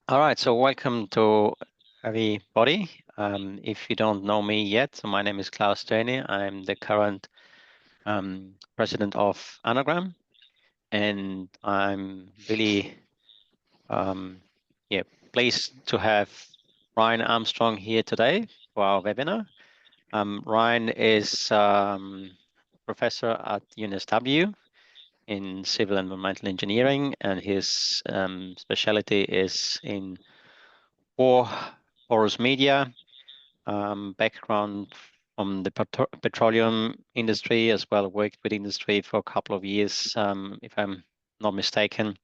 All right, so welcome to everybody. If you don't know me yet, so my name is Klaus Dane. I'm the current president of Anagram, and I'm really yeah, pleased to have Ryan Armstrong here today for our webinar. Ryan is professor at UNSW in civil and environmental engineering, and his specialty is in porous media, background from the petroleum industry as well, worked with industry for a couple of years, if I'm not mistaken.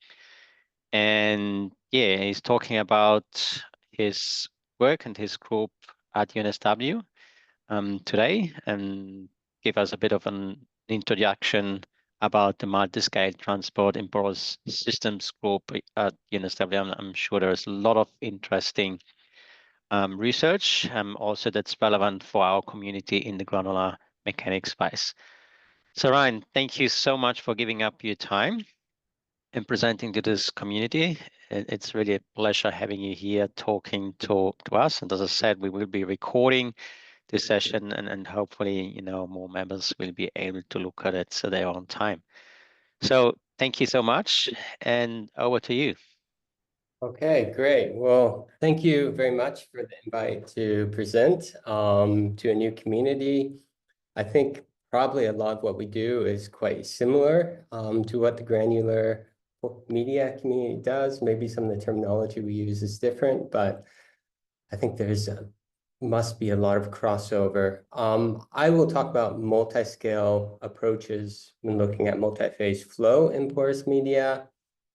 And yeah, he's talking about his work and his group at UNSW today, and give us a bit of an introduction about the multiscale transport in porous systems group at UNSW. I'm sure there's a lot of interesting research also that's relevant for our community in the granular mechanics space. So Ryan, thank you so much for giving up your time and presenting to this community. It's really a pleasure having you here talking to us. And as I said, we will be recording this session and hopefully, more members will be able to look at it so they're on time. So thank you so much, and over to you. Okay, great. Well, thank you very much for the invite to present to a new community. I think probably a lot of what we do is quite similar to what the granular media community does. Maybe some of the terminology we use is different, but I think there's must be a lot of crossover. I will talk about multi-scale approaches when looking at multi-phase flow in porous media,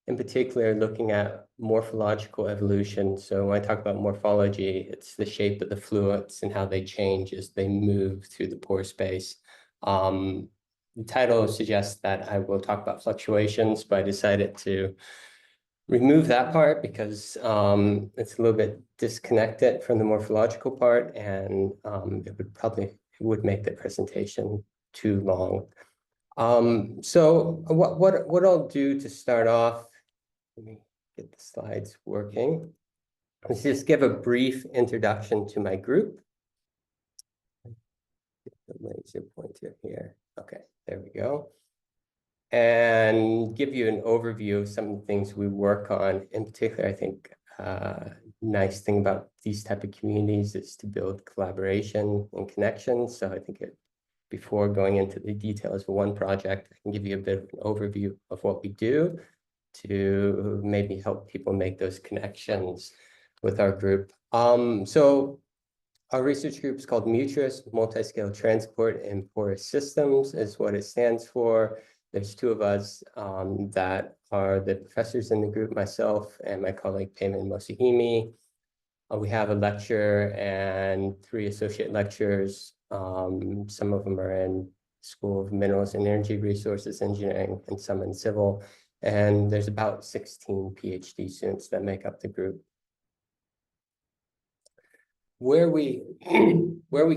in particular looking at morphological evolution. So when I talk about morphology, it's the shape of the fluids and how they change as they move through the pore space. The title suggests that I will talk about fluctuations, but I decided to remove that part because it's a little bit disconnected from the morphological part, and it would make the presentation too long. So what I'll do to start off, let me get the slides working. Let's just give a brief introduction to my group. Get the laser pointer here. Okay, there we go. And give you an overview of some of the things we work on. In particular, I think nice thing about these type of communities is to build collaboration and connections. So I think before going into the details of one project, I can give you a bit of an overview of what we do to maybe help people make those connections with our group. So our research group is called MUTRIS, Multiscale Transport in Porous Systems is what it stands for. There's two of us that are the professors in the group, myself and my colleague Payman Mosihimi. We have a lecturer and 3 associate lecturers. Some of them are in School of Minerals and Energy Resources Engineering and some in civil. And there's about 16 PhD students that make up the group. Where we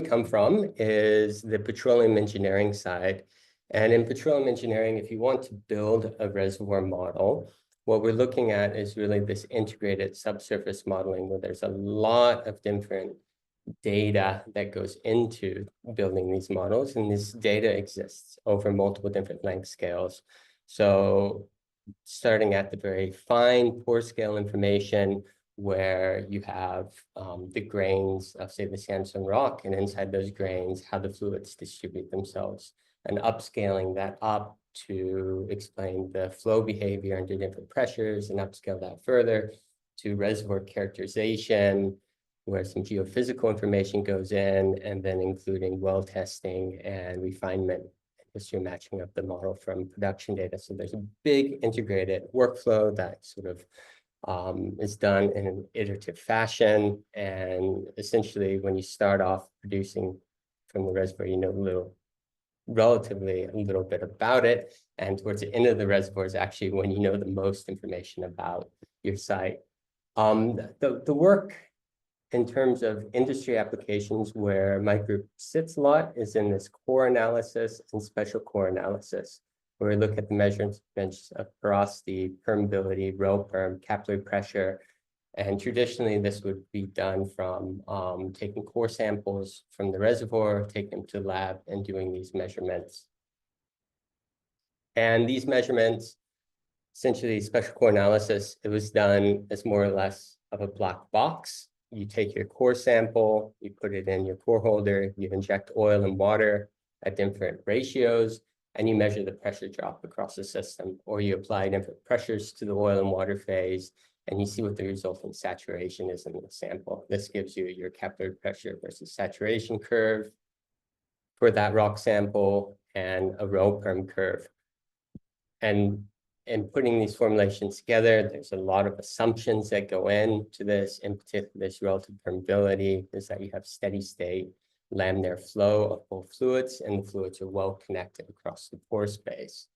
come from is the petroleum engineering side. And in petroleum engineering, if you want to build a reservoir model, what we're looking at is really this integrated subsurface modeling where there's a lot of different data that goes into building these models. And this data exists over multiple different length scales. So starting at the very fine pore scale information, where you have the grains of, say, the sandstone rock, and inside those grains, how the fluids distribute themselves, and upscaling that up to explain the flow behavior under different pressures, and upscale that further to reservoir characterization, where some geophysical information goes in, and then including well testing and refinement, history matching of the model from production data. So there's a big integrated workflow that sort of is done in an iterative fashion. And essentially, when you start off producing from the reservoir, you know relatively a little bit about it. And towards the end of the reservoir is actually when you know the most information about your site. The work in terms of industry applications where my group sits a lot is in this core analysis and special core analysis, where we look at the measurements of porosity, permeability, row perm, capillary pressure, And traditionally, this would be done from taking core samples from the reservoir, taking them to the lab, and doing these measurements. And these measurements, essentially special core analysis, it was done as more or less of a black box. You take your core sample, you put it in your core holder, you inject oil and water at different ratios, and you measure the pressure drop across the system, or you apply different pressures to the oil and water phase, and you see what the resultant saturation is in the sample. This gives you your capillary pressure versus saturation curve for that rock sample and a row perm curve. And in putting these formulations together, there's a lot of assumptions that go into this, in particular this relative permeability, is that you have steady state laminar flow of both fluids, and the fluids are well connected across the pore space.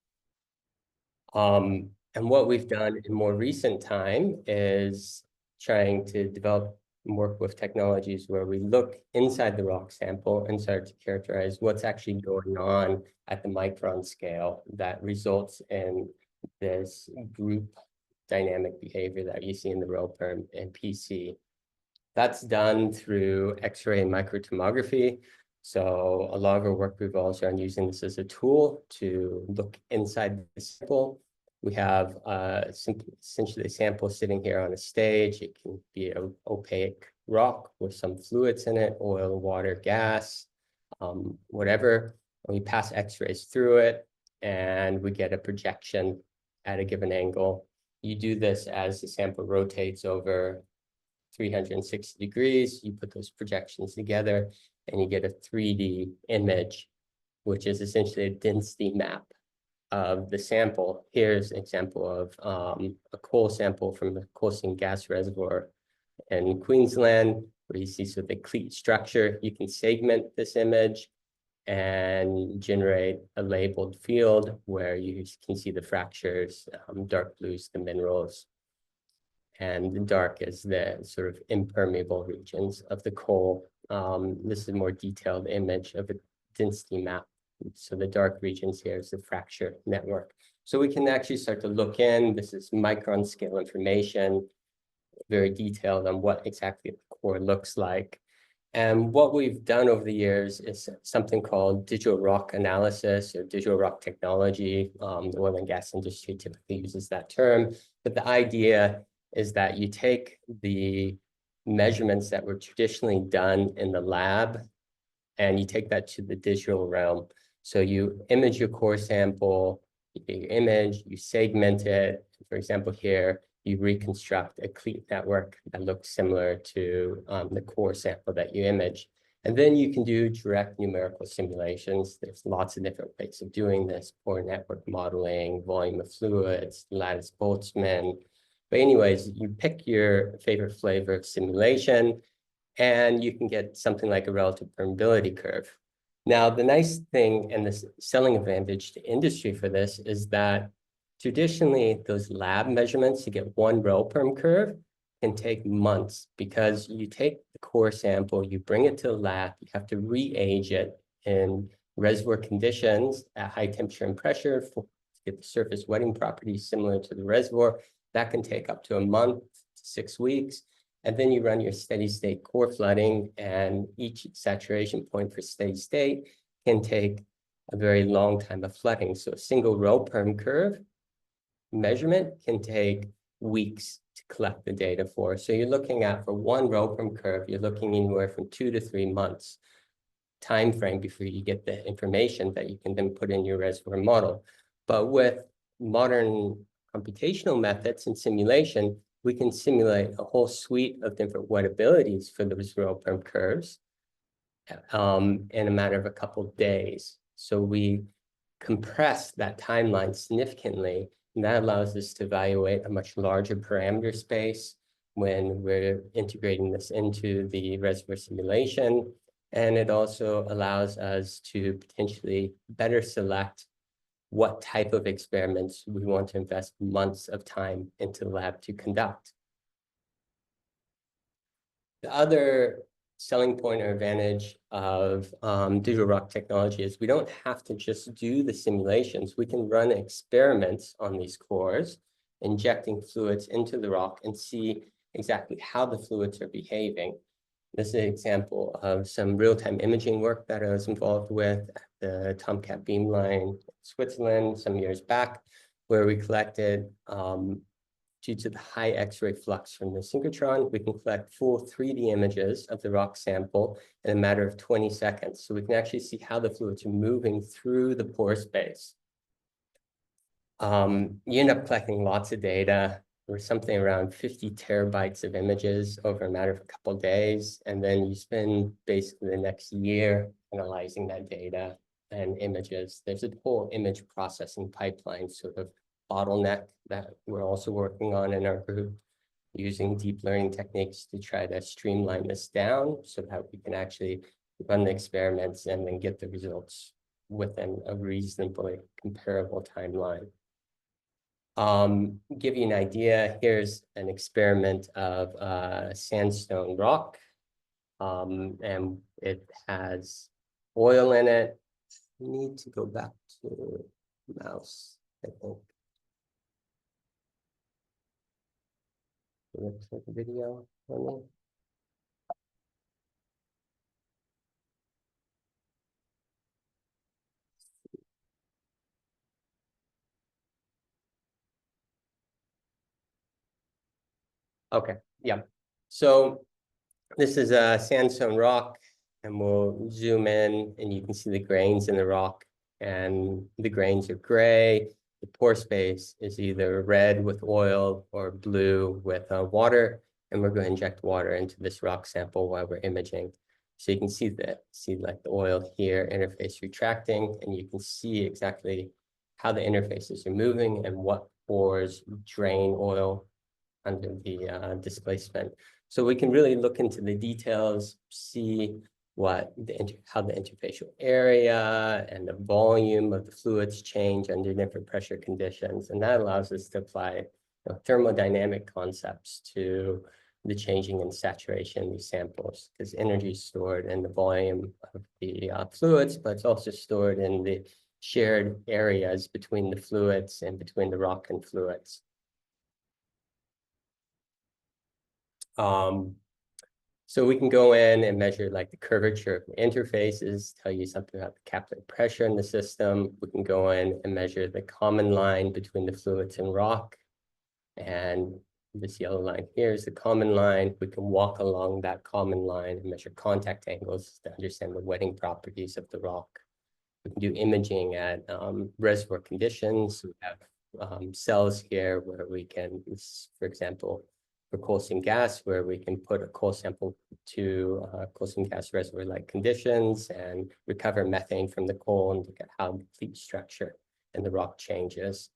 And what we've done in more recent time is trying to develop and work with technologies where we look inside the rock sample and start to characterize what's actually going on at the micron scale that results in this group dynamic behavior that you see in the row perm and PC. That's done through X-ray and microtomography. So a lot of our work revolves around using this as a tool to look inside the sample. We have essentially a sample sitting here on a stage. It can be an opaque rock with some fluids in it, oil, water, gas, whatever. And we pass X-rays through it, and we get a projection at a given angle. You do this as the sample rotates over 360 degrees. You put those projections together, and you get a 3D image, which is essentially a density map of the sample. Here's an example of a coal sample from the coal seam gas reservoir in Queensland, where you see sort of the cleat structure. You can segment this image and generate a labeled field where you can see the fractures. Dark blue is the minerals, and the dark is the sort of impermeable regions of the coal. This is a more detailed image of a density map. So the dark regions here is the fracture network. So we can actually start to look in. This is micron scale information, very detailed on what exactly the core looks like. And what we've done over the years is something called digital rock analysis or digital rock technology. The oil and gas industry typically uses that term. But the idea is that you take the measurements that were traditionally done in the lab, and you take that to the digital realm. So you image your core sample, you get your image, you segment it. For example, here, you reconstruct a cleat network that looks similar to the core sample that you image. And then you can do direct numerical simulations. There's lots of different ways of doing this: pore network modeling, volume of fluids, lattice Boltzmann. But anyways, you pick your favorite flavor of simulation, and you can get something like a relative permeability curve. Now, the nice thing and the selling advantage to industry for this is that traditionally, those lab measurements to get one row perm curve can take months, because you take the core sample, you bring it to the lab, you have to re-age it in reservoir conditions at high temperature and pressure to get the surface wetting properties similar to the reservoir. That can take up to a month to 6 weeks. And then you run your steady state core flooding, and each saturation point for steady state can take a very long time of flooding. So a single row perm curve measurement can take weeks to collect the data for. So you're looking at, for one row perm curve, you're looking anywhere from 2 to 3 months time frame before you get the information that you can then put in your reservoir model. But with modern computational methods and simulation, we can simulate a whole suite of different wettabilities for those row perm curves in a matter of a couple of days. So we compress that timeline significantly, and that allows us to evaluate a much larger parameter space when we're integrating this into the reservoir simulation. And it also allows us to potentially better select what type of experiments we want to invest months of time into the lab to conduct. The other selling point or advantage of digital rock technology is we don't have to just do the simulations. We can run experiments on these cores, injecting fluids into the rock, and see exactly how the fluids are behaving. This is an example of some real-time imaging work that I was involved with at the Tomcat Beamline in Switzerland some years back, where we collected, due to the high X-ray flux from the synchrotron, we can collect full 3D images of the rock sample in a matter of 20 seconds. So we can actually see how the fluids are moving through the pore space. You end up collecting lots of data. Or something around 50 terabytes of images over a matter of a couple of days. And then you spend basically the next year analyzing that data and images. There's a whole image processing pipeline sort of bottleneck that we're also working on in our group, using deep learning techniques to try to streamline this down so that we can actually run the experiments and then get the results within a reasonably comparable timeline. Give you an idea, here's an experiment of sandstone rock, and it has oil in it. We need to go back to mouse, I think. Let's take a video for me. Okay, yeah. So this is a sandstone rock, and we'll zoom in and you can see the grains in the rock, and the grains are gray. The pore space is either red with oil or blue with water, and we're going to inject water into this rock sample while we're imaging. So you can see like the oil here, interface retracting, and you can see exactly how the interfaces are moving and what pores drain oil under the displacement. So we can really look into the details, see what how the interfacial area and the volume of the fluids change under different pressure conditions. And that allows us to apply thermodynamic concepts to the changing in saturation of these samples, because energy is stored in the volume of the fluids, but it's also stored in the shared areas between the fluids and between the rock and fluids. So we can go in and measure like the curvature of the interfaces, tell you something about the capillary pressure in the system. We can go in and measure the common line between the fluids and rock. And this yellow line here is the common line. We can walk along that common line and measure contact angles to understand the wetting properties of the rock. We can do imaging at reservoir conditions. We have cells here where we can, for example, for coal seam gas, where we can put a coal sample to coal seam gas reservoir-like conditions and recover methane from the coal and look at how the pleat structure and the rock changes.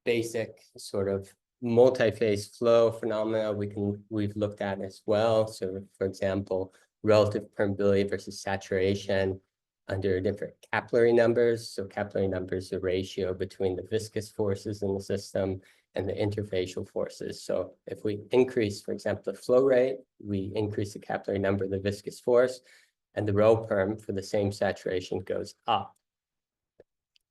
Basic sort of multi-phase flow phenomena we've looked at as well. So for example, relative permeability versus saturation under different capillary numbers. So capillary numbers are a ratio between the viscous forces in the system and the interfacial forces. So if we increase, for example, the flow rate, we increase the capillary number of the viscous force, and the rho perm for the same saturation goes up.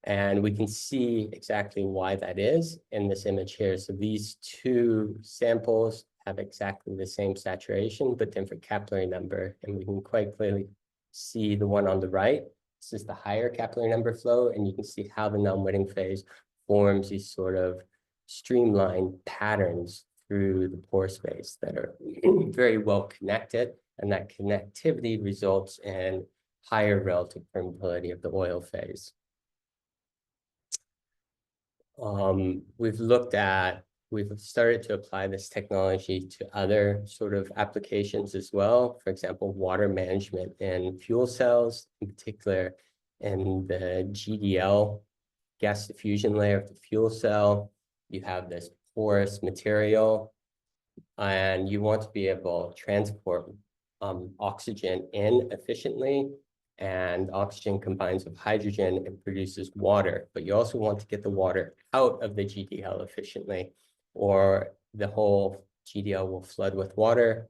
And we can see exactly why that is in this image here. So these two samples have exactly the same saturation, but different capillary number. And we can quite clearly see the one on the right. This is the higher capillary number flow, and you can see how the non-wetting phase forms these sort of streamlined patterns through the pore space that are very well connected, and that connectivity results in higher relative permeability of the oil phase. We've started to apply this technology to other sort of applications as well. For example, water management in fuel cells, in particular in the GDL, gas diffusion layer of the fuel cell. You have this porous material, and you want to be able to transport oxygen in efficiently, and oxygen combines with hydrogen and produces water. But you also want to get the water out of the GDL efficiently, or the whole GDL will flood with water.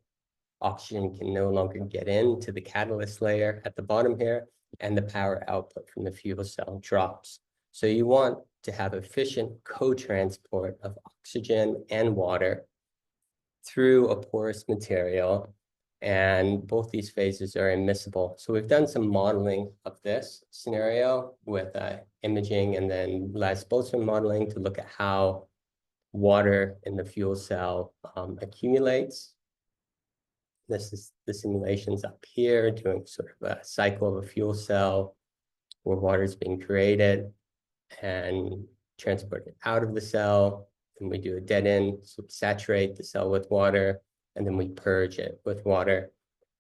Oxygen can no longer get into the catalyst layer at the bottom here, and the power output from the fuel cell drops. So you want to have efficient co-transport of oxygen and water through a porous material, and both these phases are immiscible. So we've done some modeling of this scenario with imaging and then Lars Boltzmann modeling to look at how water in the fuel cell accumulates. This is the simulations up here, doing sort of a cycle of a fuel cell where water is being created and transported out of the cell. And we do a dead end, so we saturate the cell with water, and then we purge it with water.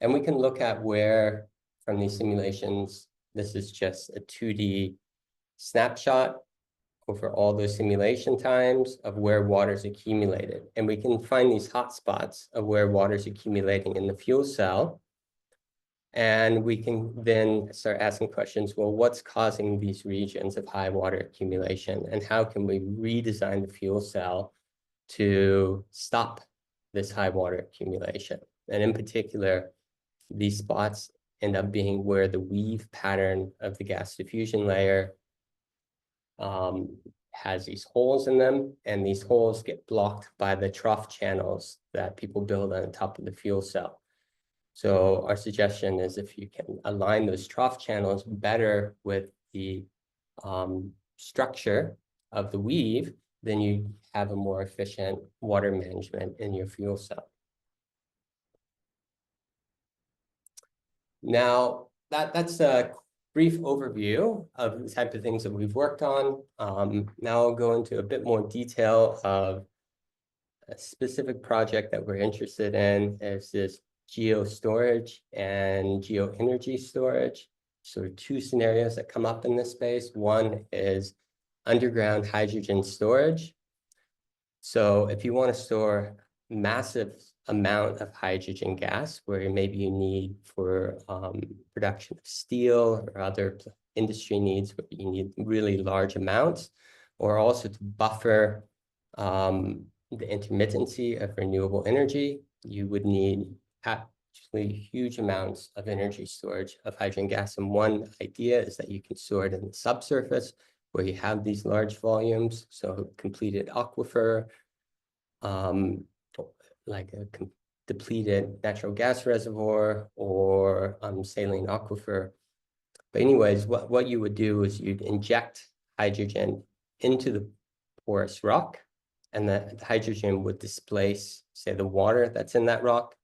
And we can look at where, from these simulations, this is just a 2D snapshot over all those simulation times of where water's accumulated. And we can find these hotspots of where water's accumulating in the fuel cell. And we can then start asking questions, well, what's causing these regions of high water accumulation? And how can we redesign the fuel cell to stop this high water accumulation? And in particular, these spots end up being where the weave pattern of the gas diffusion layer has these holes in them, and these holes get blocked by the trough channels that people build on the top of the fuel cell. So our suggestion is if you can align those trough channels better with the structure of the weave, then you have a more efficient water management in your fuel cell. Now, that's a brief overview of the type of things that we've worked on. Now I'll go into a bit more detail of a specific project that we're interested in, is this geostorage and geoenergy storage. So two scenarios that come up in this space. One is underground hydrogen storage. So if you want to store massive amount of hydrogen gas, where maybe you need for production of steel or other industry needs, where you need really large amounts, or also to buffer the intermittency of renewable energy, you would need actually huge amounts of energy storage of hydrogen gas. And one idea is that you can store it in the subsurface where you have these large volumes. So completed aquifer, like a depleted natural gas reservoir or saline aquifer. But anyways, what you would do is you'd inject hydrogen into the porous rock, and the hydrogen would displace, say, the water that's in that rock.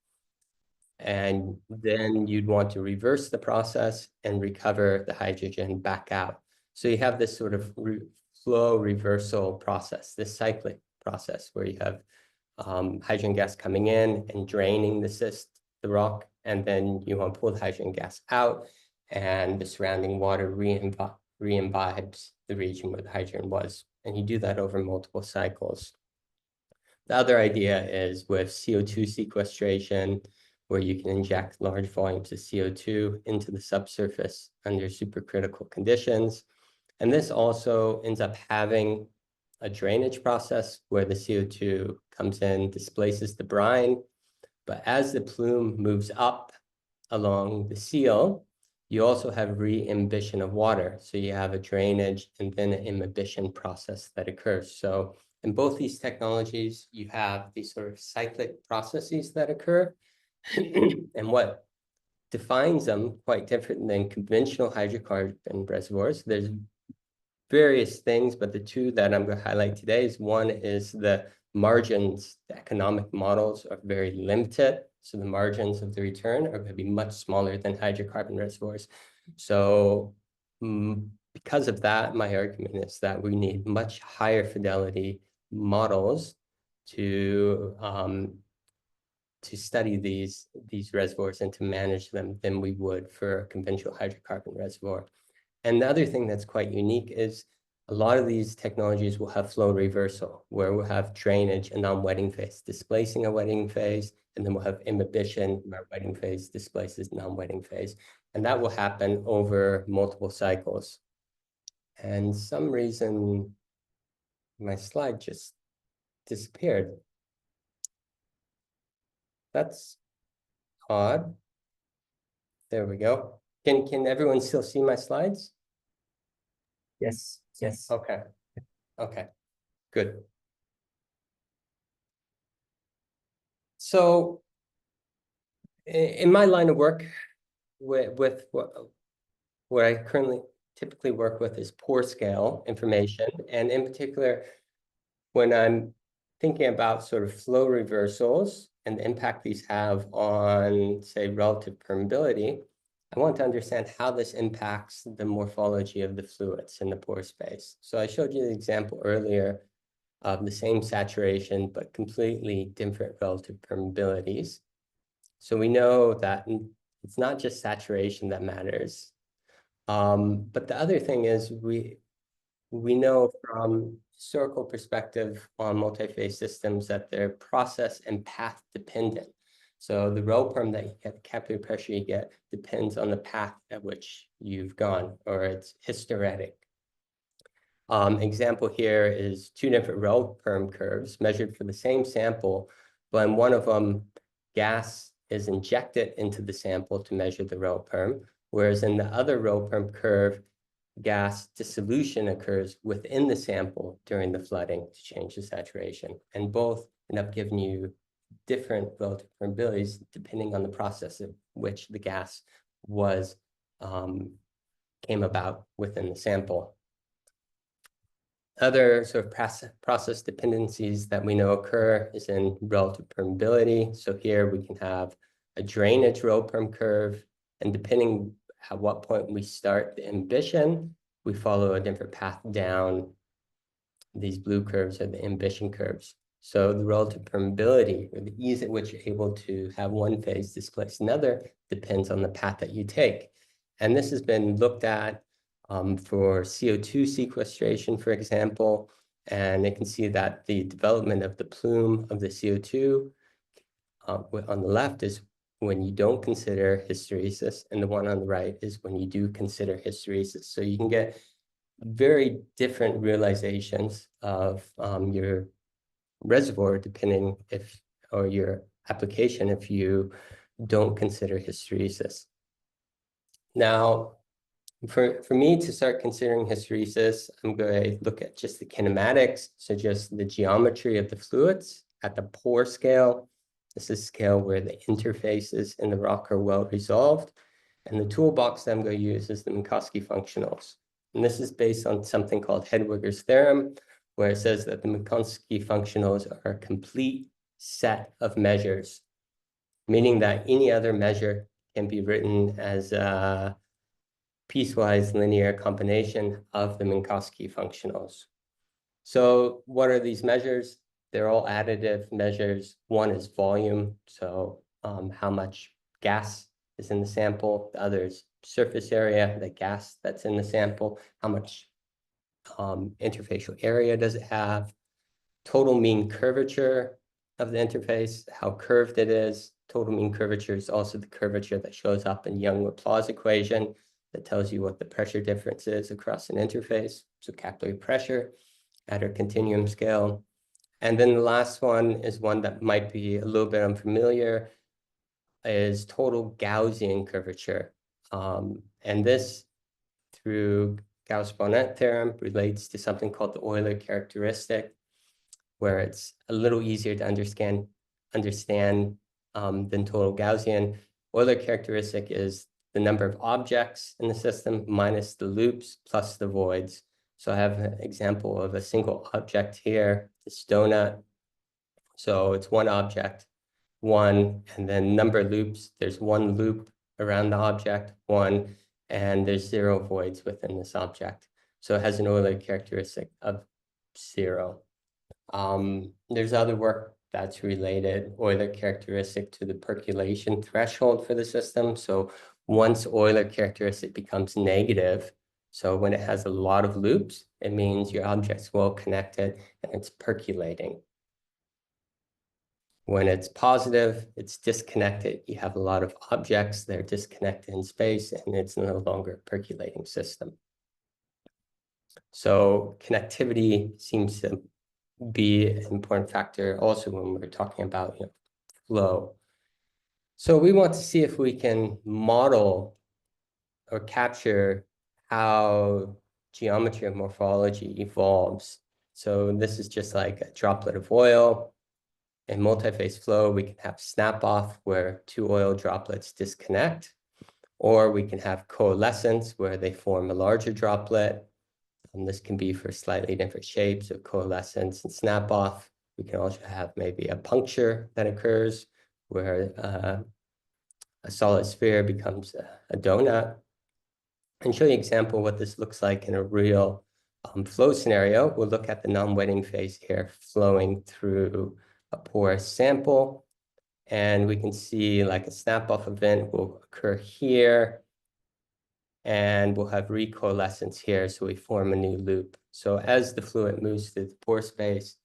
And then you'd want to reverse the process and recover the hydrogen back out. So you have this sort of flow reversal process, this cyclic process where you have hydrogen gas coming in and draining the rock, and then you want to pull the hydrogen gas out, and the surrounding water re-imbibes the region where the hydrogen was. And you do that over multiple cycles. The other idea is with CO2 sequestration, where you can inject large volumes of CO2 into the subsurface under supercritical conditions. And this also ends up having a drainage process where the CO2 comes in, displaces the brine. But as the plume moves up along the seal, you also have re-imbition of water. So you have a drainage and then an imbibition process that occurs. So in both these technologies, you have these sort of cyclic processes that occur. And what defines them quite different than conventional hydrocarbon reservoirs. There's various things, but the two that I'm going to highlight today is one is the margins. The economic models are very limited. So the margins of the return are going to be much smaller than hydrocarbon reservoirs. So because of that, my argument is that we need much higher fidelity models to study these reservoirs and to manage them than we would for a conventional hydrocarbon reservoir. And the other thing that's quite unique is a lot of these technologies will have flow reversal, where we'll have drainage and non-wetting phase displacing a wetting phase, and then we'll have imbibition where wetting phase displaces non-wetting phase. And that will happen over multiple cycles. And some reason my slide just disappeared. That's odd. There we go. Can everyone still see my slides? Yes, yes. Okay. Okay, good. So in my line of work, with what I currently typically work with is porous-scale information. And in particular, when I'm thinking about sort of flow reversals and the impact these have on, say, relative permeability, I want to understand how this impacts the morphology of the fluids in the pore space. So I showed you the example earlier of the same saturation, but completely different relative permeabilities. So we know that it's not just saturation that matters. But the other thing is we know from historical perspective on multi-phase systems that they're process and path dependent. So the rho perm that you get, the capillary pressure you get, depends on the path at which you've gone, or it's hysteretic. Example here is two different rho perm curves measured for the same sample, but in one of them, gas is injected into the sample to measure the rho perm, whereas in the other rho perm curve, gas dissolution occurs within the sample during the flooding to change the saturation. And both end up giving you different relative permeabilities depending on the process of which the gas was came about within the sample. Other sort of process dependencies that we know occur is in relative permeability. So here we can have a drainage rho perm curve, and depending at what point we start the imbition, we follow a different path down. These blue curves are the imbition curves. So the relative permeability, or the ease at which you're able to have one phase displace another, depends on the path that you take. And this has been looked at for CO2 sequestration, for example, and you can see that the development of the plume of the CO2 on the left is when you don't consider hysteresis, and the one on the right is when you do consider hysteresis. So you can get very different realizations of your reservoir depending or your application if you don't consider hysteresis. Now, for me to start considering hysteresis, I'm going to look at just the kinematics, so just the geometry of the fluids at the pore scale. This is a scale where the interfaces in the rock are well resolved. And the toolbox that I'm going to use is the Minkowski functionals. And this is based on something called Hedwiger's theorem, where it says that the Minkowski functionals are a complete set of measures, meaning that any other measure can be written as a piecewise linear combination of the Minkowski functionals. So what are these measures? They're all additive measures. One is volume, so how much gas is in the sample. The other is surface area, the gas that's in the sample. How much interfacial area does it have? Total mean curvature of the interface, how curved it is. Total mean curvature is also the curvature that shows up in Young-Laplace equation that tells you what the pressure difference is across an interface. So capillary pressure at our continuum scale. And then the last one is one that might be a little bit unfamiliar, is total Gaussian curvature. And this, through Gauss-Bonnet theorem, relates to something called the Euler characteristic, where it's a little easier to understand than total Gaussian. Euler characteristic is the number of objects in the system minus the loops plus the voids. So I have an example of a single object here, this donut. So it's one object, one, and then number of loops. There's one loop around the object, one, and there's 0 voids within this object. So it has an Euler characteristic of 0. There's other work that's related, Euler characteristic to the percolation threshold for the system. So once Euler characteristic becomes negative, so when it has a lot of loops, it means your object's well connected and it's percolating. When it's positive, it's disconnected. You have a lot of objects that are disconnected in space and it's no longer a percolating system. So connectivity seems to be an important factor also when we're talking about flow. So we want to see if we can model or capture how geometry of morphology evolves. So this is just like a droplet of oil. In multi-phase flow, we can have snap-off where two oil droplets disconnect, or we can have coalescence where they form a larger droplet. This can be for slightly different shapes of coalescence and snap-off. We can also have maybe a puncture that occurs where a solid sphere becomes a donut. And show you an example of what this looks like in a real flow scenario. We'll look at the non-wetting phase here flowing through a porous sample. And we can see like a snap-off event will occur here. And we'll have recoalescence here, so we form a new loop. So as the fluid moves through the pore space,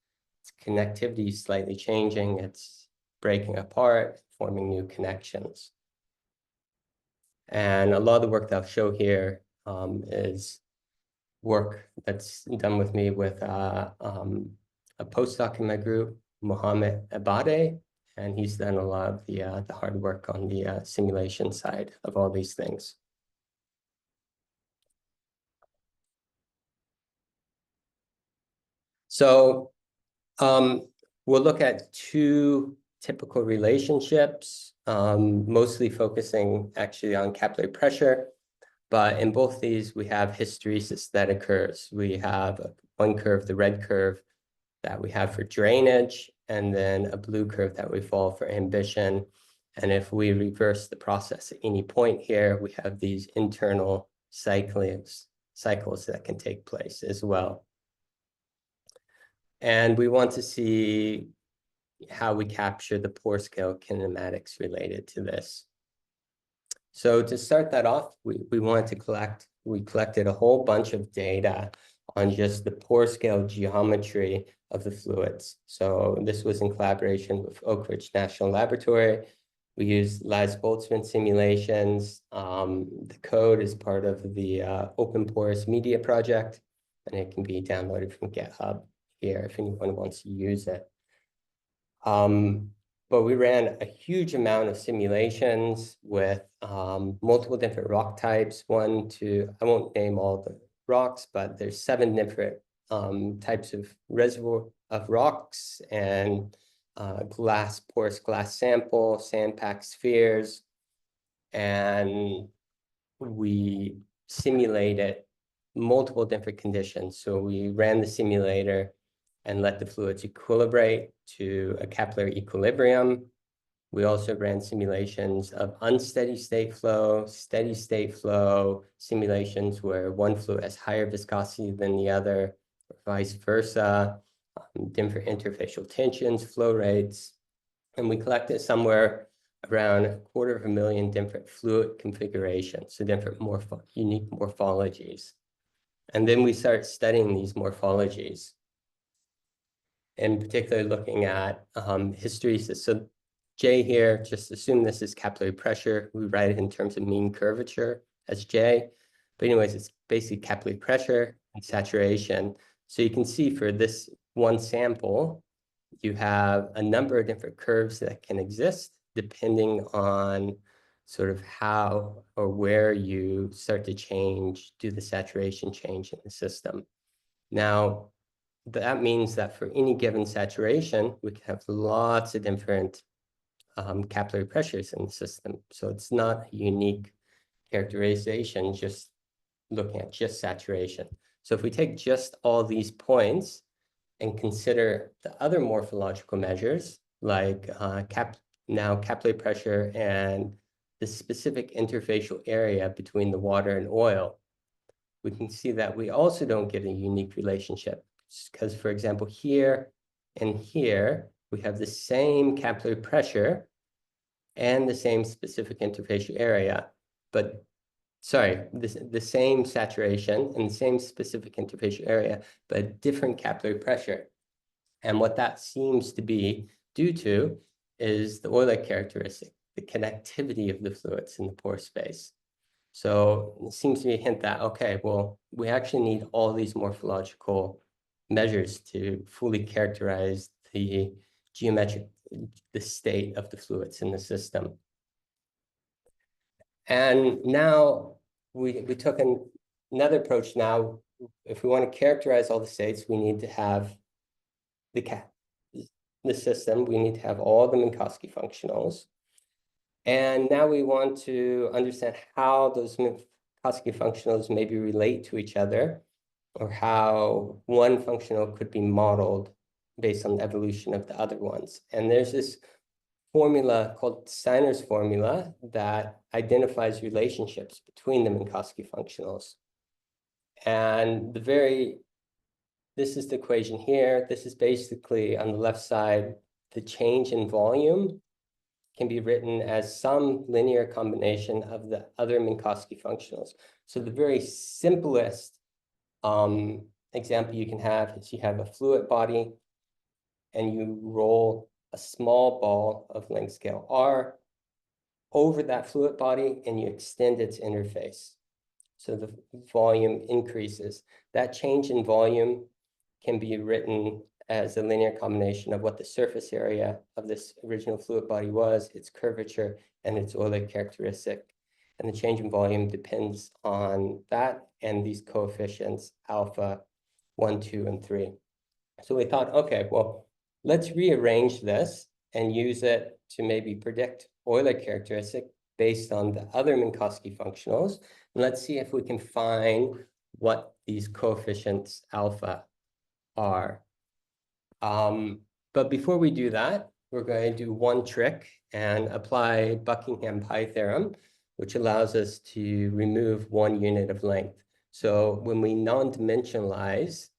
its connectivity is slightly changing. It's breaking apart, forming new connections. And a lot of the work that I'll show here is work that's done with me with a postdoc in my group, Mohammed Abade, and he's done a lot of the hard work on the simulation side of all these things. So we'll look at two typical relationships, mostly focusing actually on capillary pressure. But in both these, we have hysteresis that occurs. We have one curve, the red curve, that we have for drainage, and then a blue curve that we follow for ambition. And if we reverse the process at any point here, we have these internal cycles that can take place as well. And we want to see how we capture the pore scale kinematics related to this. So to start that off, we wanted to we collected a whole bunch of data on just the pore scale geometry of the fluids. So this was in collaboration with Oak Ridge National Laboratory. We used Laz Boltzmann simulations. The code is part of the Open Porous Media project, and it can be downloaded from GitHub here if anyone wants to use it. But we ran a huge amount of simulations with multiple different rock types. I won't name all the rocks, but there's 7 different types of reservoir of rocks and porous glass sample, sandpacked spheres. And we simulated multiple different conditions. So we ran the simulator and let the fluids equilibrate to a capillary equilibrium. We also ran simulations of unsteady state flow, steady state flow, simulations where one fluid has higher viscosity than the other, or vice versa, different interfacial tensions, flow rates. And we collected somewhere around 250,000 different fluid configurations, so different unique morphologies. And then we start studying these morphologies, in particular looking at hysteresis. So J here, just assume this is capillary pressure. We write it in terms of mean curvature as J. But anyways, it's basically capillary pressure and saturation. So you can see for this one sample, you have a number of different curves that can exist depending on sort of how or where you start to do the saturation change in the system. Now, that means that for any given saturation, we can have lots of different capillary pressures in the system. So it's not a unique characterization just looking at just saturation. So if we take just all these points and consider the other morphological measures like capillary pressure and the specific interfacial area between the water and oil, we can see that we also don't get a unique relationship. Because, for example, here and here, we have the same capillary pressure and the same specific interfacial area, but the same saturation and the same specific interfacial area, but different capillary pressure. And what that seems to be due to is the oil-like characteristic, the connectivity of the fluids in the pore space. So it seems to be a hint that, okay, well, we actually need all these morphological measures to fully characterize the state of the fluids in the system. And now we took another approach. Now, if we want to characterize all the states, we need to have the system, we need to have all the Minkowski functionals. And now we want to understand how those Minkowski functionals maybe relate to each other, or how one functional could be modeled based on the evolution of the other ones. And there's this formula called Steiner's formula that identifies relationships between the Minkowski functionals. And this is the equation here. This is basically on the left side, the change in volume can be written as some linear combination of the other Minkowski functionals. So the very simplest example you can have is you have a fluid body and you roll a small ball of length scale r over that fluid body and you extend its interface. So the volume increases. That change in volume can be written as a linear combination of what the surface area of this original fluid body was, its curvature, and its Euler characteristic. And the change in volume depends on that and these coefficients, alpha, 1, 2, and 3. So we thought, okay, well, let's rearrange this and use it to maybe predict Euler characteristic based on the other Minkowski functionals. And let's see if we can find what these coefficients alpha are. But before we do that, we're going to do one trick and apply Buckingham pi theorem, which allows us to remove one unit of length. So when we non-dimensionalize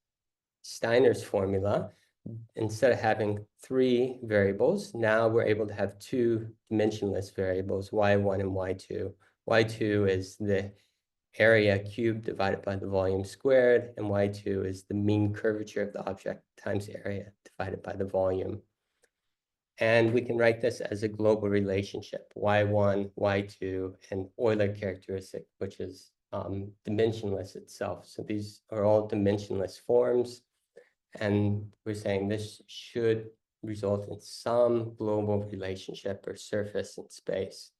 Steiner's formula, instead of having 3 variables, now we're able to have 2 dimensionless variables, y1 and y2. y2 is the area cubed divided by the volume squared, and y2 is the mean curvature of the object times area divided by the volume. And we can write this as a global relationship, y1, y2, and Euler characteristic, which is dimensionless itself. So these are all dimensionless forms. And we're saying this should result in some global relationship or surface in space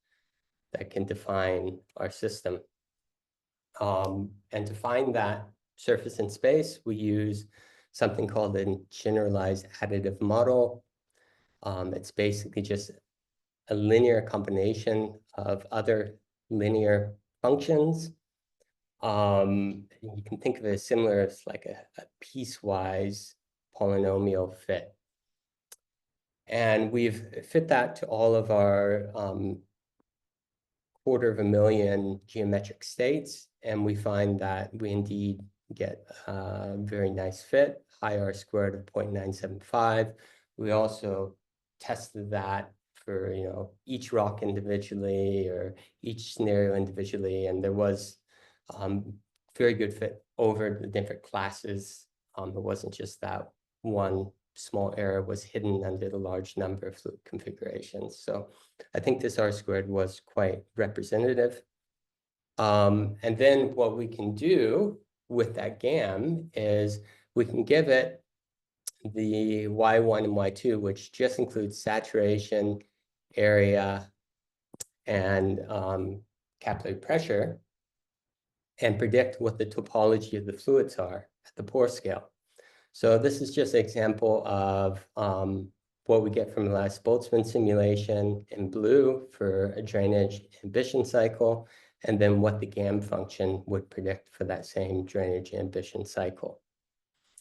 that can define our system. And to find that surface in space, we use something called a generalized additive model. It's basically just a linear combination of other linear functions. You can think of it as similar as like a piecewise polynomial fit. And we've fit that to all of our 250,000 geometric states, and we find that we indeed get a very nice fit, high R squared of 0.975. We also tested that for each rock individually or each scenario individually, and there was very good fit over the different classes. It wasn't just that one small error was hidden under the large number of fluid configurations. So I think this R squared was quite representative. And then what we can do with that GAM is we can give it the Y1 and Y2, which just includes saturation, area, and capillary pressure, and predict what the topology of the fluids are at the pore scale. So this is just an example of what we get from the last Boltzmann simulation in blue for a drainage ambition cycle, and then what the GAM function would predict for that same drainage ambition cycle.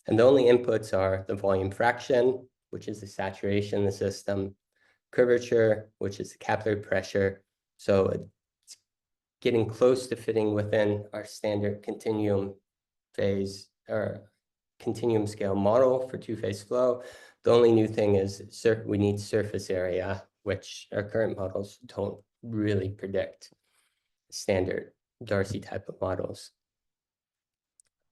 And the only inputs are the volume fraction, which is the saturation in the system, curvature, which is the capillary pressure. So it's getting close to fitting within our standard continuum phase or continuum scale model for two-phase flow. The only new thing is we need surface area, which our current models don't really predict, standard Darcy type of models.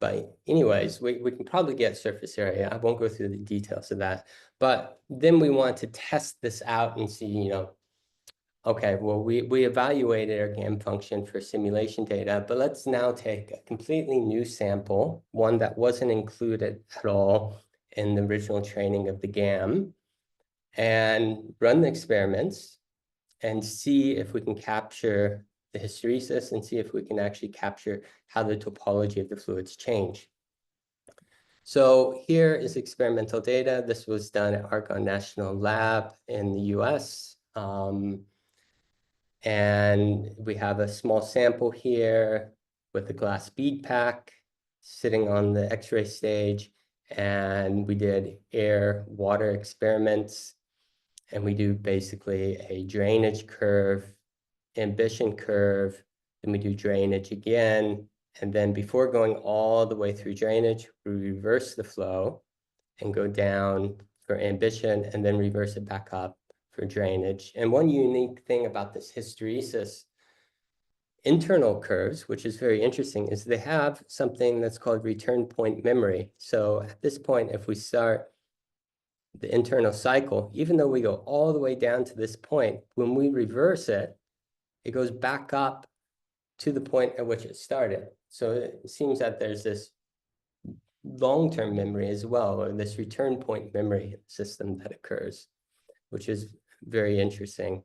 But anyways, we can probably get surface area. I won't go through the details of that. But then we want to test this out and see, okay, well, we evaluated our GAM function for simulation data, but let's now take a completely new sample, one that wasn't included at all in the original training of the GAM, and run the experiments and see if we can capture the hysteresis and see if we can actually capture how the topology of the fluids change. So here is experimental data. This was done at Argonne National Lab in the US. And we have a small sample here with a glass bead pack sitting on the X-ray stage. And we did air water experiments. And we do basically a drainage curve, ambition curve, then we do drainage again. And then before going all the way through drainage, we reverse the flow and go down for ambition and then reverse it back up for drainage. And one unique thing about this hysteresis internal curves, which is very interesting, is they have something that's called return point memory. So at this point, if we start the internal cycle, even though we go all the way down to this point, when we reverse it, it goes back up to the point at which it started. So it seems that there's this long-term memory as well, or this return point memory system that occurs, which is very interesting.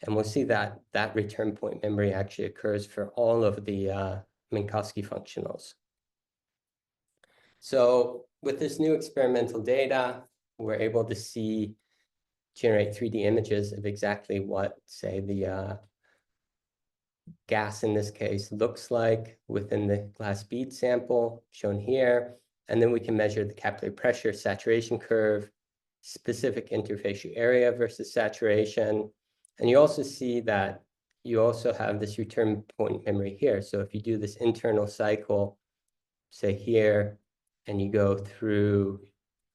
And we'll see that that return point memory actually occurs for all of the Minkowski functionals. So with this new experimental data, we're able to generate 3D images of exactly what, say, the gas in this case looks like within the glass bead sample shown here. And then we can measure the capillary pressure, saturation curve, specific interfacial area versus saturation. And you also see that you also have this return point memory here. So if you do this internal cycle, say here, and you go through,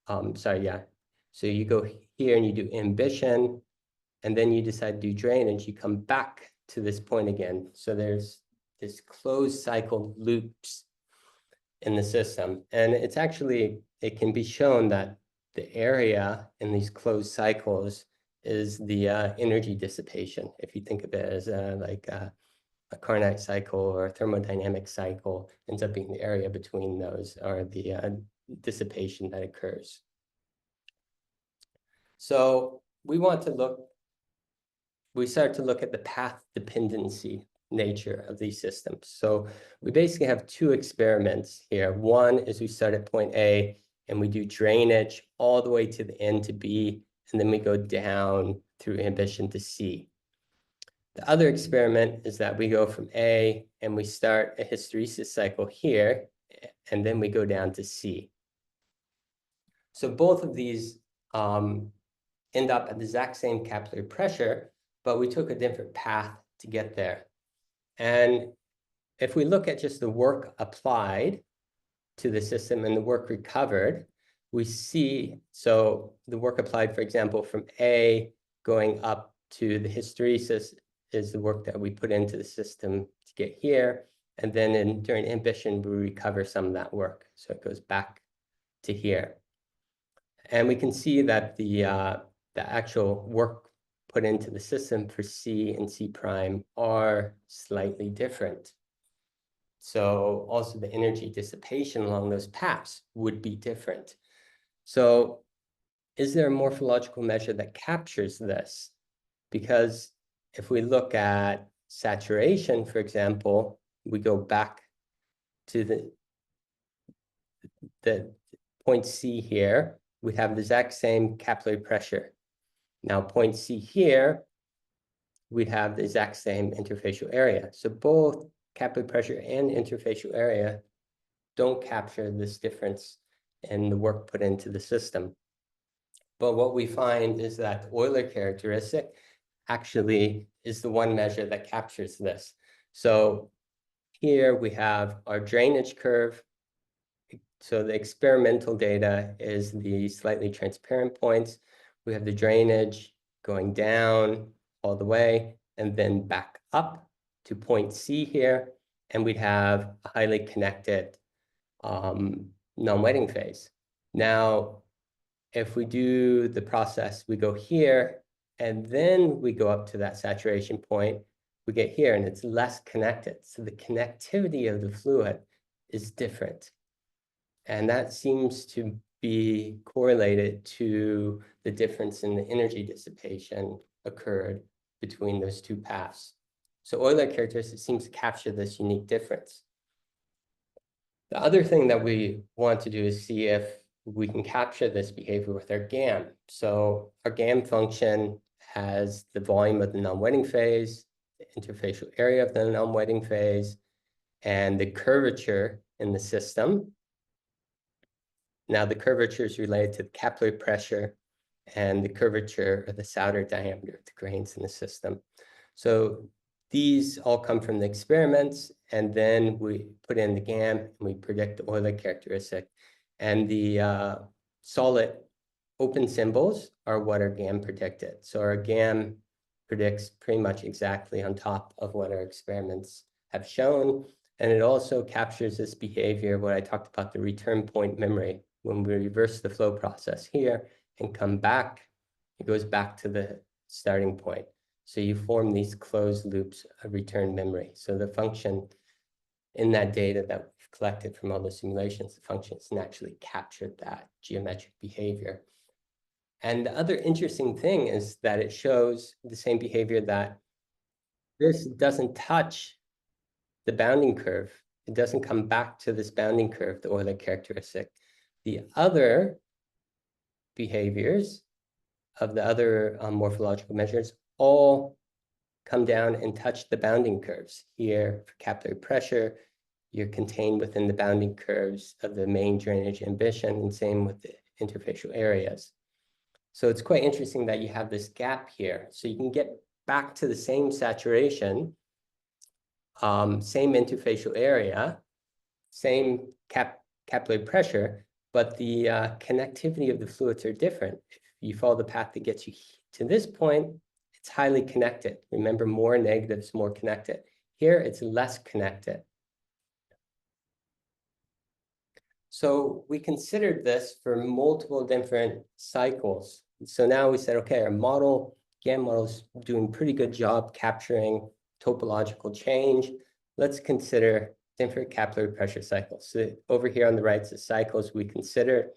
so you go here and you do ambition, and then you decide to do drainage, you come back to this point again. So there's this closed cycle loops in the system. And it's actually, it can be shown that the area in these closed cycles is the energy dissipation. If you think of it as like a Carnot cycle or a thermodynamic cycle, ends up being the area between those, or the dissipation that occurs. So we start to look at the path dependency nature of these systems. So we basically have two experiments here. One is we start at point A and we do drainage all the way to the end to B, and then we go down through ambition to C. The other experiment is that we go from A and we start a hysteresis cycle here, and then we go down to C. So both of these end up at the exact same capillary pressure, but we took a different path to get there. And if we look at just the work applied to the system and the work recovered, we see, so the work applied, for example, from A going up to the hysteresis is the work that we put into the system to get here. And then during ambition, we recover some of that work. So it goes back to here. And we can see that the actual work put into the system for C and C prime are slightly different. So also the energy dissipation along those paths would be different. So is there a morphological measure that captures this? Because if we look at saturation, for example, we go back to the point C here, we have the exact same capillary pressure. Now point C here, we'd have the exact same interfacial area. So both capillary pressure and interfacial area don't capture this difference in the work put into the system. But what we find is that the Euler characteristic actually is the one measure that captures this. So here we have our drainage curve. So the experimental data is the slightly transparent points. We have the drainage going down all the way and then back up to point C here. And we'd have a highly connected non-wetting phase. Now, if we do the process, we go here and then we go up to that saturation point, we get here and it's less connected. So the connectivity of the fluid is different. And that seems to be correlated to the difference in the energy dissipation occurred between those two paths. So Euler characteristic seems to capture this unique difference. The other thing that we want to do is see if we can capture this behavior with our GAM. So our GAM function has the volume of the non-wetting phase, the interfacial area of the non-wetting phase, and the curvature in the system. Now the curvature is related to the capillary pressure and the curvature or the solder diameter of the grains in the system. So these all come from the experiments, and then we put in the GAM and we predict the Euler characteristic. And the solid open symbols are what our GAM predicted. So our GAM predicts pretty much exactly on top of what our experiments have shown. And it also captures this behavior, what I talked about, the return point memory. When we reverse the flow process here and come back, it goes back to the starting point. So you form these closed loops of return memory. So the function in that data that we've collected from all the simulations, the function has naturally captured that geometric behavior. And the other interesting thing is that it shows the same behavior, that this doesn't touch the bounding curve. It doesn't come back to this bounding curve, the Euler characteristic. The other behaviors of the other morphological measures all come down and touch the bounding curves. Here, for capillary pressure, you're contained within the bounding curves of the main drainage ambition, and same with the interfacial areas. So it's quite interesting that you have this gap here. So you can get back to the same saturation, same interfacial area, same capillary pressure, but the connectivity of the fluids are different. If you follow the path that gets you to this point, it's highly connected. Remember, more negatives, more connected. Here, it's less connected. So we considered this for multiple different cycles. So now we said, okay, our model, GAM model, is doing a pretty good job capturing topological change. Let's consider different capillary pressure cycles. So over here on the right is the cycles we consider.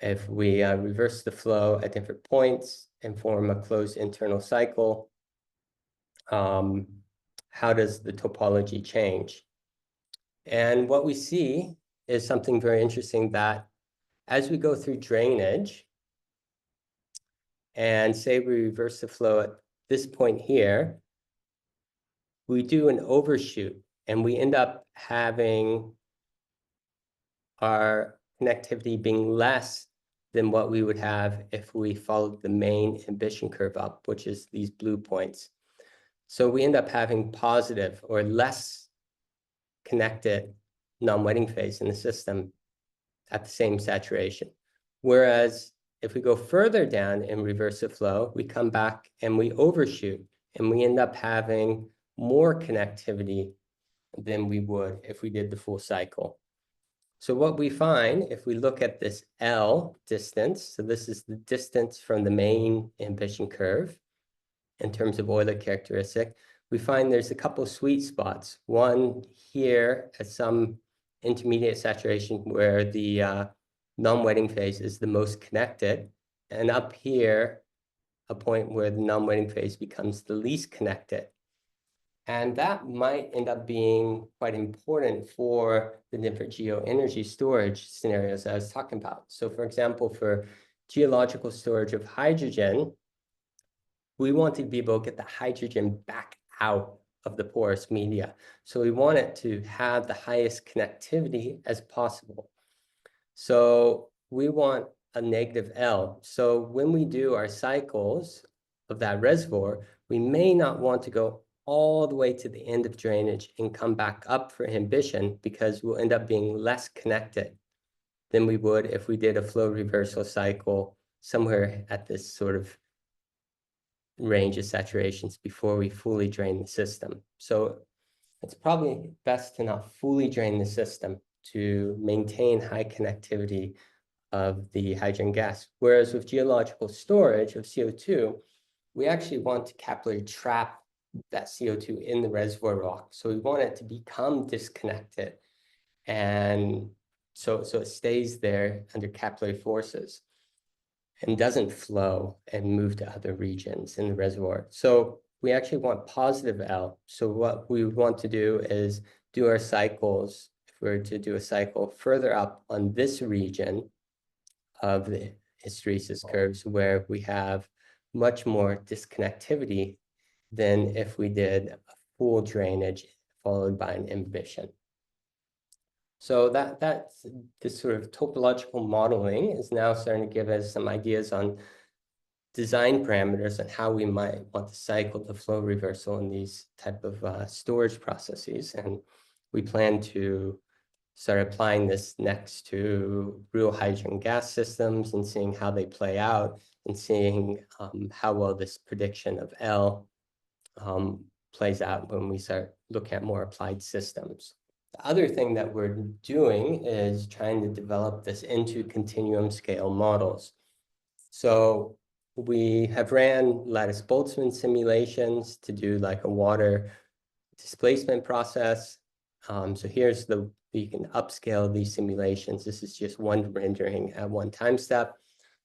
If we reverse the flow at different points and form a closed internal cycle, how does the topology change? And what we see is something very interesting, that as we go through drainage, and say we reverse the flow at this point here, we do an overshoot, and we end up having our connectivity being less than what we would have if we followed the main ambition curve up, which is these blue points. So we end up having positive or less connected non-wetting phase in the system at the same saturation. Whereas if we go further down and reverse the flow, we come back and we overshoot, and we end up having more connectivity than we would if we did the full cycle. So what we find, if we look at this L distance, so this is the distance from the main ambition curve in terms of Euler characteristic, we find there's a couple sweet spots. One here at some intermediate saturation where the non-wetting phase is the most connected, and up here, a point where the non-wetting phase becomes the least connected. And that might end up being quite important for the different geoenergy storage scenarios I was talking about. So for example, for geological storage of hydrogen, we want to be able to get the hydrogen back out of the porous media. So we want it to have the highest connectivity as possible. So we want a negative L. So when we do our cycles of that reservoir, we may not want to go all the way to the end of drainage and come back up for ambition, because we'll end up being less connected than we would if we did a flow reversal cycle somewhere at this sort of range of saturations before we fully drain the system. So it's probably best to not fully drain the system to maintain high connectivity of the hydrogen gas. Whereas with geological storage of CO2, we actually want to capillary trap that CO2 in the reservoir rock. So we want it to become disconnected, and so it stays there under capillary forces and doesn't flow and move to other regions in the reservoir. So we actually want positive L. So what we would want to do is do our cycles. If we were to do a cycle further up on this region of the hysteresis curves, where we have much more disconnectivity than if we did a full drainage followed by an imbibition. So that's this sort of topological modeling is now starting to give us some ideas on design parameters and how we might want to cycle the flow reversal in these type of storage processes. And we plan to start applying this next to real hydrogen gas systems and seeing how they play out and seeing how well this prediction of L plays out when we start looking at more applied systems. The other thing that we're doing is trying to develop this into continuum scale models. So we have ran lattice-Boltzmann simulations to do like a water displacement process. So here's you can upscale these simulations. This is just one rendering at one time step,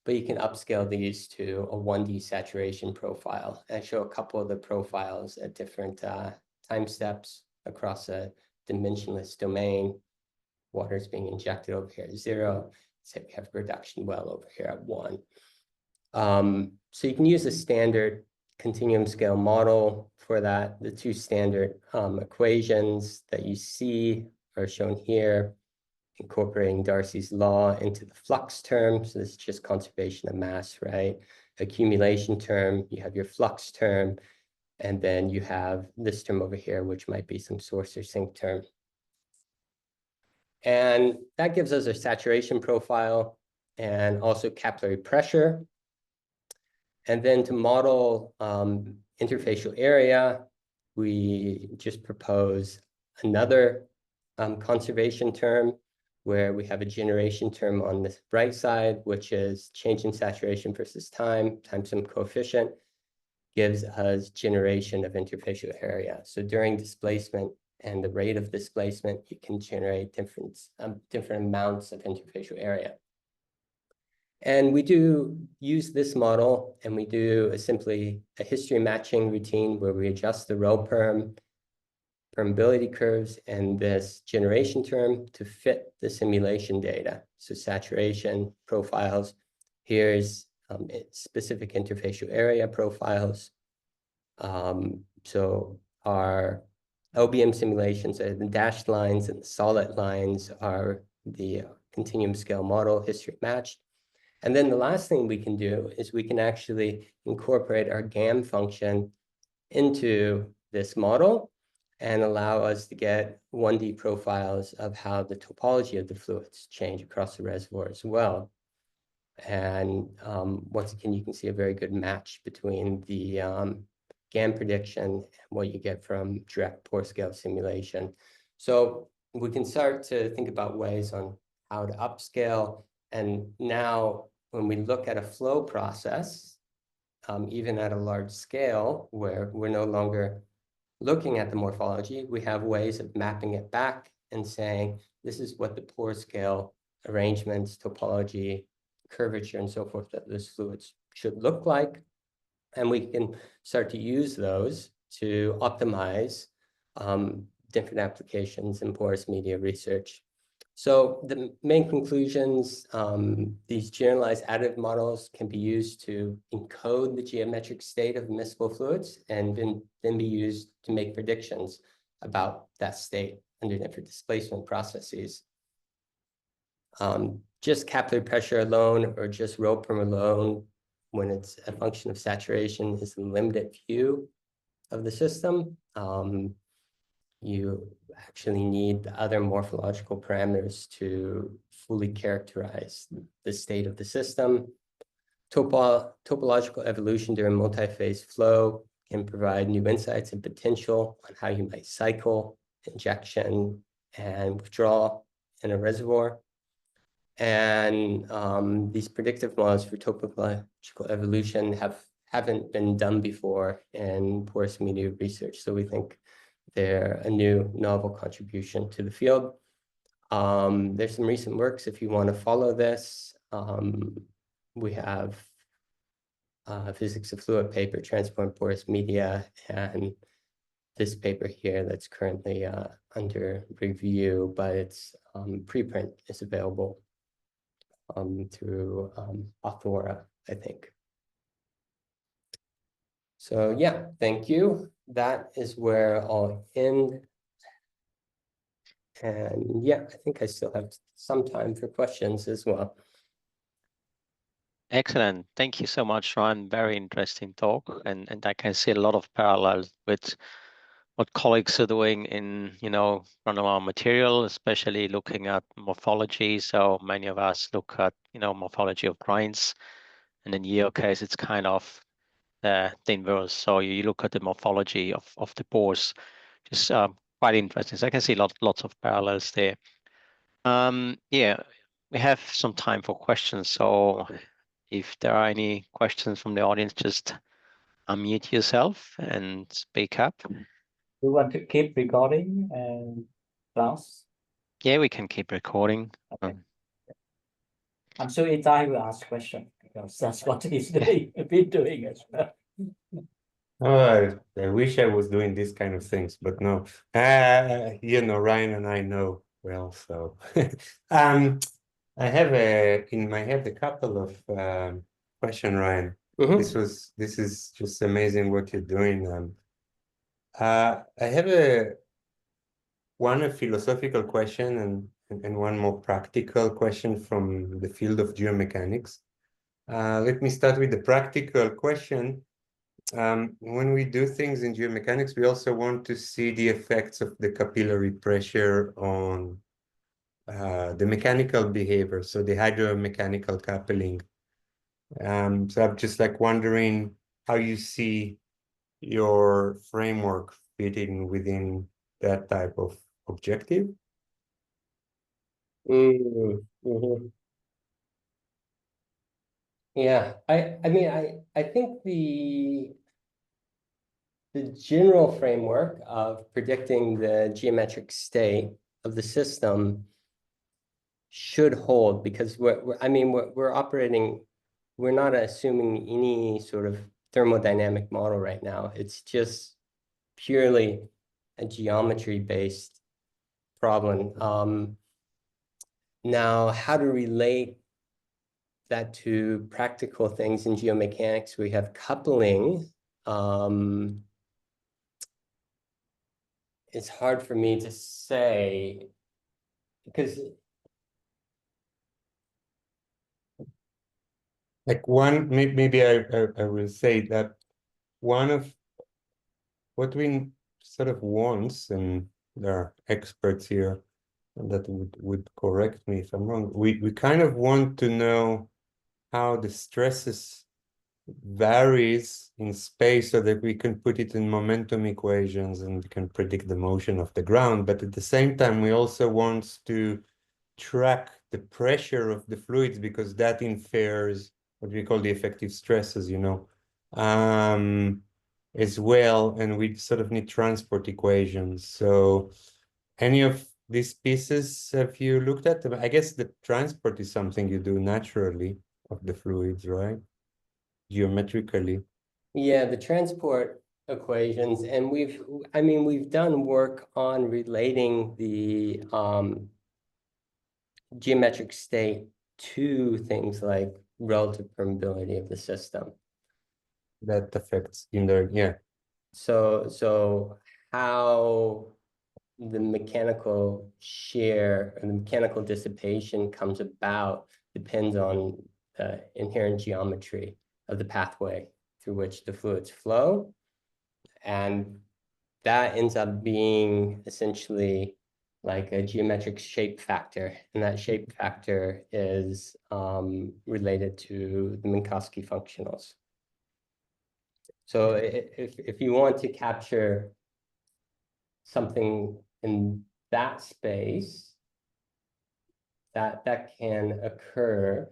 but you can upscale these to a 1D saturation profile. I show a couple of the profiles at different time steps across a dimensionless domain. Water is being injected over here at 0. So we have reduction well over here at 1. So you can use a standard continuum scale model for that. The two standard equations that you see are shown here, incorporating Darcy's law into the flux term. So this is just conservation of mass, right? Accumulation term, you have your flux term, and then you have this term over here, which might be some source or sink term. And that gives us a saturation profile and also capillary pressure. And then to model interfacial area, we just propose another conservation term where we have a generation term on the right side, which is change in saturation versus time times some coefficient, gives us generation of interfacial area. So during displacement and the rate of displacement, you can generate different amounts of interfacial area. And we do use this model, and we do simply a history matching routine where we adjust the row permeability curves and this generation term to fit the simulation data. So saturation profiles, here's specific interfacial area profiles. So our LBM simulations are the dashed lines, and the solid lines are the continuum scale model history matched. And then the last thing we can do is we can actually incorporate our GAM function into this model and allow us to get 1D profiles of how the topology of the fluids change across the reservoir as well. And once again, you can see a very good match between the GAM prediction and what you get from direct pore scale simulation. So we can start to think about ways on how to upscale. And now when we look at a flow process, even at a large scale where we're no longer looking at the morphology, we have ways of mapping it back and saying, this is what the pore scale arrangements, topology, curvature, and so forth that those fluids should look like. And we can start to use those to optimize different applications in porous media research. So the main conclusions, these generalized additive models can be used to encode the geometric state of miscible fluids and then be used to make predictions about that state under different displacement processes. Just capillary pressure alone or just row perm alone, when it's a function of saturation, is a limited view of the system. You actually need the other morphological parameters to fully characterize the state of the system. Topological evolution during multi-phase flow can provide new insights and potential on how you might cycle injection and withdrawal in a reservoir. And these predictive models for topological evolution haven't been done before in porous media research. So we think they're a new novel contribution to the field. There's some recent works if you want to follow this. We have physics of fluid paper, transport porous media, and this paper here that's currently under review, but its preprint is available through Authora, I think. So yeah, thank you. That is where I'll end. And yeah, I think I still have some time for questions as well. Excellent. Thank you so much, Ryan. Very interesting talk. And I can see a lot of parallels with what colleagues are doing in, run-of-mine material, especially looking at morphology. So many of us look at, morphology of grains. And in your case, it's kind of the inverse. So you look at the morphology of the pores, just quite interesting. So I can see lots of parallels there. Yeah, we have some time for questions. So if there are any questions from the audience, just unmute yourself and speak up. We want to keep recording and Klaus? Yeah, we can keep recording. Okay. I'm sure Itai will ask question because that's what he's doing, been doing as well. Oh, I wish I was doing these kind of things, but no. Ryan and I know well, so I have in my head a couple of question, Ryan. This is just amazing what you're doing. I have a philosophical question and one more practical question from the field of geomechanics. Let me start with the practical question. When we do things in geomechanics, we also want to see the effects of the capillary pressure on the mechanical behavior, so the hydromechanical coupling. So I'm just like wondering how you see your framework fitting within that type of objective. Yeah, I mean, I think the general framework of predicting the geometric state of the system should hold, because we're operating, we're not assuming any sort of thermodynamic model right now. It's just purely a geometry-based problem. Now, how to relate that to practical things in geomechanics? We have coupling. It's hard for me to say because like one, maybe I will say that one of what we sort of wants, and there are experts here that would correct me if I'm wrong, we kind of want to know how the stresses varies in space so that we can put it in momentum equations and we can predict the motion of the ground. But at the same time, we also want to track the pressure of the fluids because that infers what we call the effective stresses, as well. And we sort of need transport equations. So any of these pieces, have you looked at them? I guess the transport is something you do naturally of the fluids, right? Geometrically. Yeah, the transport equations, and we've done work on relating the geometric state to things like relative permeability of the system. That affects in there, yeah. So how the mechanical shear and the mechanical dissipation comes about depends on the inherent geometry of the pathway through which the fluids flow. And that ends up being essentially like a geometric shape factor. And that shape factor is related to the Minkowski functionals. So if you want to capture something in that space, that can occur.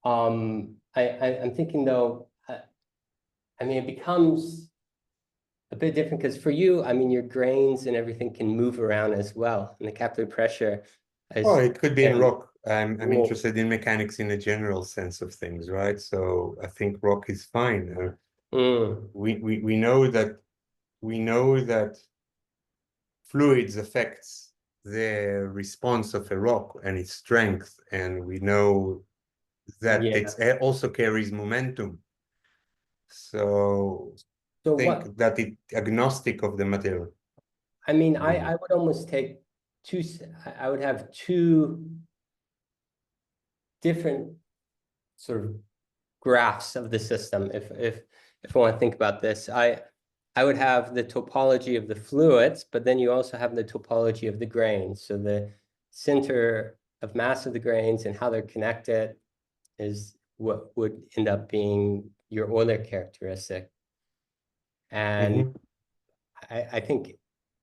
I'm thinking though, I mean, it becomes a bit different because for you, I mean, your grains and everything can move around as well, and the capillary pressure. Oh, it could be in rock. I'm interested in mechanics in a general sense of things, right? So I think rock is fine. We know that we know that fluids affects the response of a rock and its strength, and we know that it also carries momentum. So think that it's agnostic of the material. I mean, I would almost take I would have two different sort of graphs of the system. If I want to think about this, I would have the topology of the fluids, but then you also have the topology of the grains. So the center of mass of the grains and how they're connected is what would end up being your Euler characteristic. And I think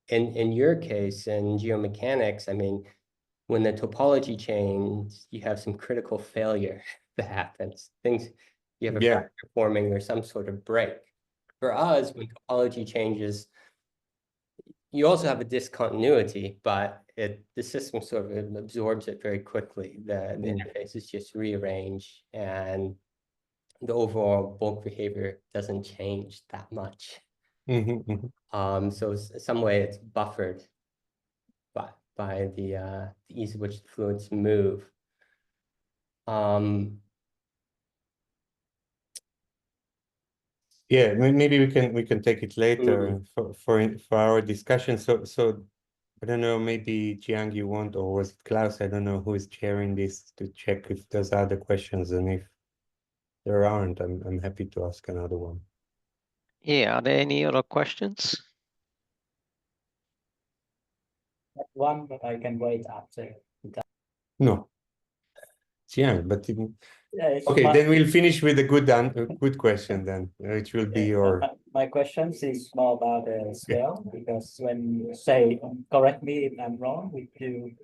in your case, in geomechanics, I mean, when the topology changes, you have some critical failure that happens. You have a fracture forming or some sort of break. For us, when topology changes, you also have a discontinuity, but the system sort of absorbs it very quickly. The interface is just rearranged, and the overall bulk behavior doesn't change that much. So in some way it's buffered by the ease at which the fluids move. Yeah, maybe we can take it later for our discussion. So I don't know, maybe Jiang you want, or was it Klaus? I don't know who is chairing this, to check if there's other questions, and if there aren't, I'm happy to ask another one. Yeah, are there any other questions? One, but I can wait after. No. Jiang, but Okay, then we'll finish with a good question then, which will be your. My question is more about the scale, because when you say, correct me if I'm wrong, if you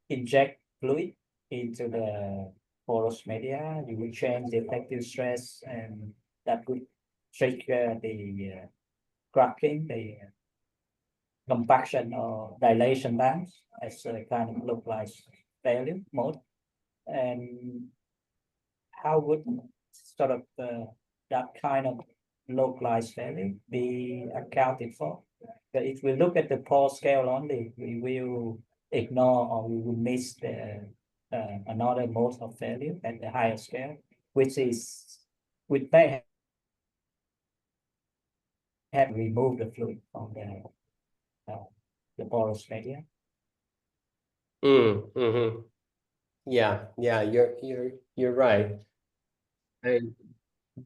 inject fluid into the porous media, you will change the effective stress, and that would trigger the cracking, the compaction or dilation bands as a kind of localized failure mode. And how would sort of that kind of localized failure be accounted for? But if we look at the pore scale only, we will ignore or we will miss the another mode of failure at the higher scale, which may have removed the fluid from the porous media. Yeah, you're right.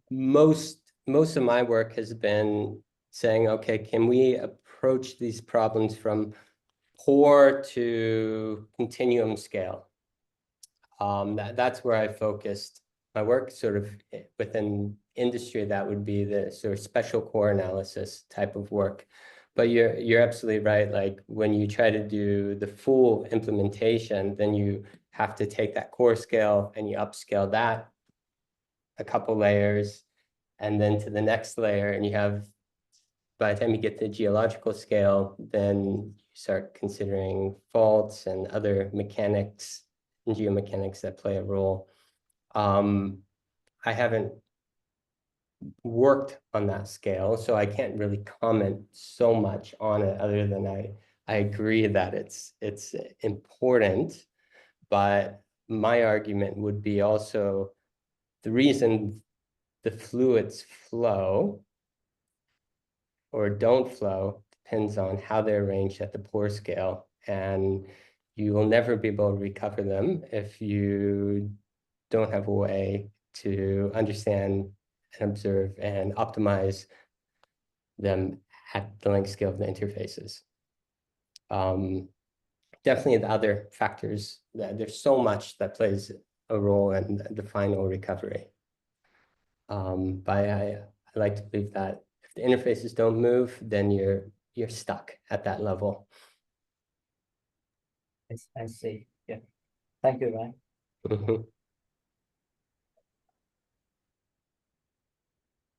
Most of my work has been saying, okay, can we approach these problems from pore to continuum scale? That's where I focused my work, sort of within industry. That would be the sort of special core analysis type of work. But you're absolutely right. Like when you try to do the full implementation, then you have to take that core scale and you upscale that a couple layers, and then to the next layer, and you have, by the time you get to the geological scale, then you start considering faults and other mechanics and geomechanics that play a role. I haven't worked on that scale, so I can't really comment so much on it, other than I agree that it's important. But my argument would be also the reason the fluids flow or don't flow depends on how they're arranged at the pore scale, and you will never be able to recover them if you don't have a way to understand and observe and optimize them at the length scale of the interfaces. Definitely the other factors, there's so much that plays a role in the final recovery. But I like to believe that if the interfaces don't move, then you're stuck at that level. I see. Yeah. Thank you, Ryan.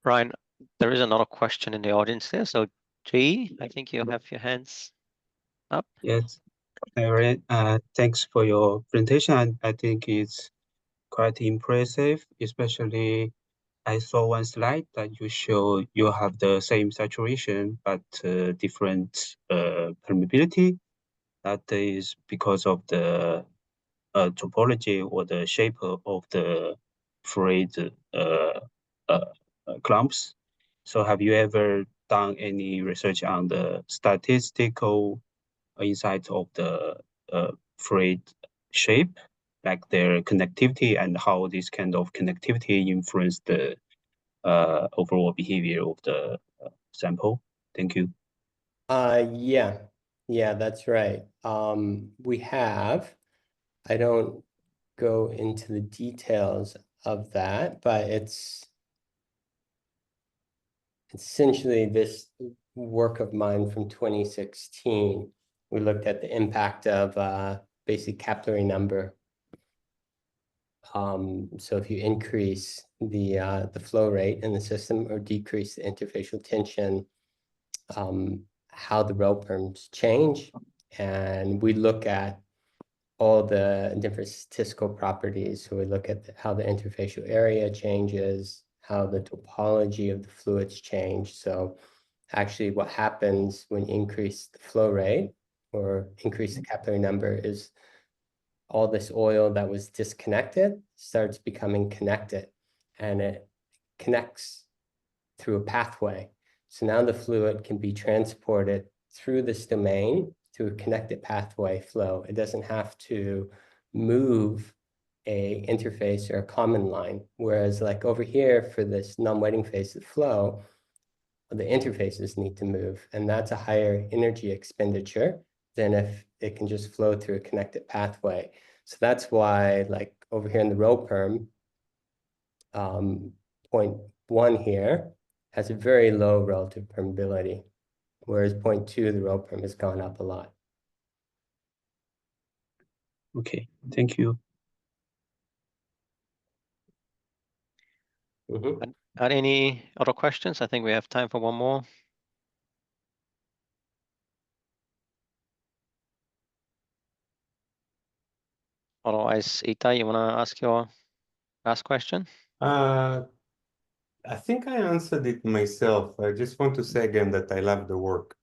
Ryan, there is another question in the audience there. So G, I think you have your hands up. Yes. Ryan, thanks for your presentation. I think it's quite impressive, especially I saw one slide that you show you have the same saturation, but different permeability. That is because of the topology or the shape of the fluid clumps. So have you ever done any research on the statistical insight of the fluid shape, like their connectivity and how this kind of connectivity influence the overall behavior of the sample? Thank you. Yeah, that's right. We have, I don't go into the details of that, but it's essentially this work of mine from 2016. We looked at the impact of basic capillary number. So if you increase the flow rate in the system or decrease the interfacial tension, how the rel perms change. And we look at all the different statistical properties. So we look at how the interfacial area changes, how the topology of the fluids change. So actually what happens when you increase the flow rate or increase the capillary number is all this oil that was disconnected starts becoming connected, and it connects through a pathway. So now the fluid can be transported through this domain through a connected pathway flow. It doesn't have to move a interface or a common line. Whereas like over here for this non-wetting phase of flow, the interfaces need to move, and that's a higher energy expenditure than if it can just flow through a connected pathway. So that's why like over here in the row perm, 0.1 here has a very low relative permeability, whereas 0.2, the row perm has gone up a lot. Okay, thank you. Are there any other questions? I think we have time for one more. Otherwise, Ita, you want to ask your last question? I think I answered it myself. I just want to say again that I love the work.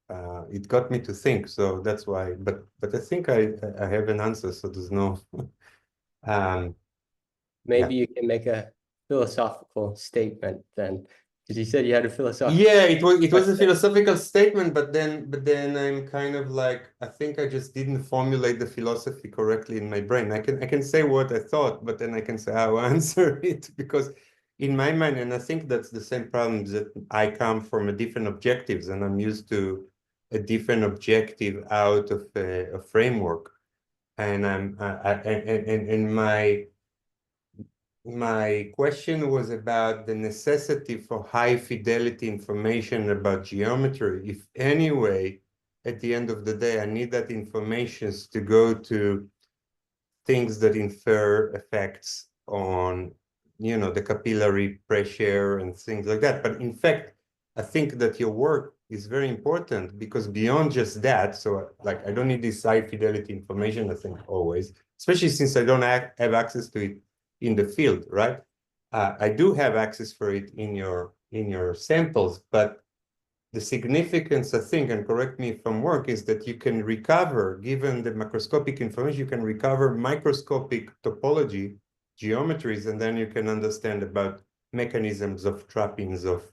It got me to think, so that's why. But I think I have an answer, so there's no. Maybe you can make a philosophical statement then, because you said you had a philosophical. Yeah, it was a philosophical statement, but then I'm kind of like, I think I just didn't formulate the philosophy correctly in my brain. I can say what I thought, but then I can say how I answer it, because in my mind, and I think that's the same problem, that I come from a different objectives and I'm used to a different objective out of a framework, and my question was about the necessity for high fidelity information about geometry. If anyway, at the end of the day, I need that information to go to things that infer effects on, the capillary pressure and things like that. But in fact, I think that your work is very important, because beyond just that, so like I don't need this high fidelity information, I think, always, especially since I don't have access to it in the field, right? I do have access for it in your samples, but the significance, I think, and correct me if I'm wrong, is that you can recover, given the macroscopic information, you can recover microscopic topology, geometries, and then you can understand about mechanisms of trappings of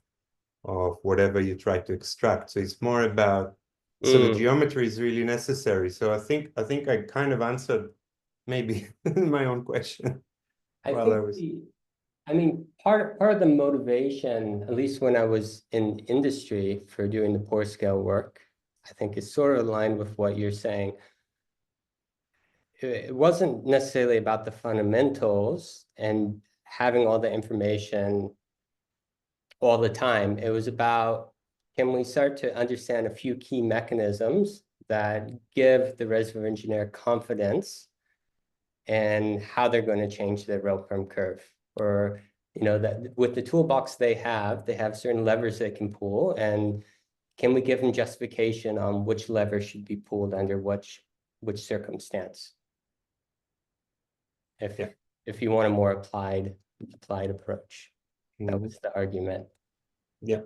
whatever you try to extract. So it's more about, so the geometry is really necessary. So I think I kind of answered maybe my own question. I mean, part of the motivation, at least when I was in industry for doing the porous scale work, I think is sort of aligned with what you're saying. It wasn't necessarily about the fundamentals and having all the information all the time. It was about, can we start to understand a few key mechanisms that give the reservoir engineer confidence and how they're going to change the rel perm curve, or that with the toolbox they have certain levers they can pull, and can we give them justification on which lever should be pulled under which circumstance, if you want a more applied approach. That was the argument. Yeah.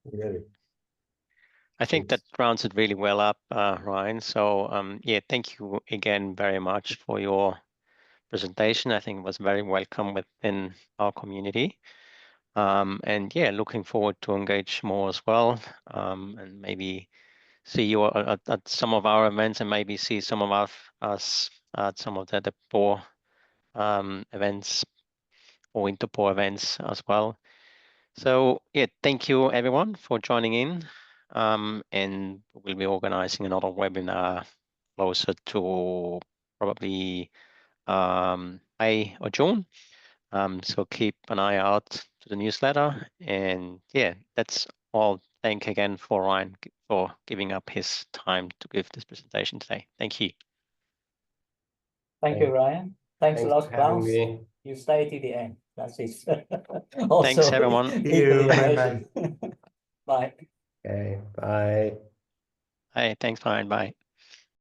Really. I think that rounds it really well up, Ryan. So yeah, thank you again very much for your presentation. I think it was very welcome within our community. And yeah, looking forward to engage more as well, and maybe see you at some of our events, and maybe see some of us at some of the POR events or Interpor events as well. So yeah, thank you everyone for joining in, and we'll be organizing another webinar closer to probably May or June. So keep an eye out to the newsletter, and yeah, that's all. Thank again for Ryan for giving up his time to give this presentation today. Thank you. Thank you, Ryan. Thanks a lot, for having Klaus. me. You stay to the end. That's it. Also, Thanks, everyone. equally Bye-bye. amazing. Bye. Okay, bye. Hey, thanks, Ryan. Bye.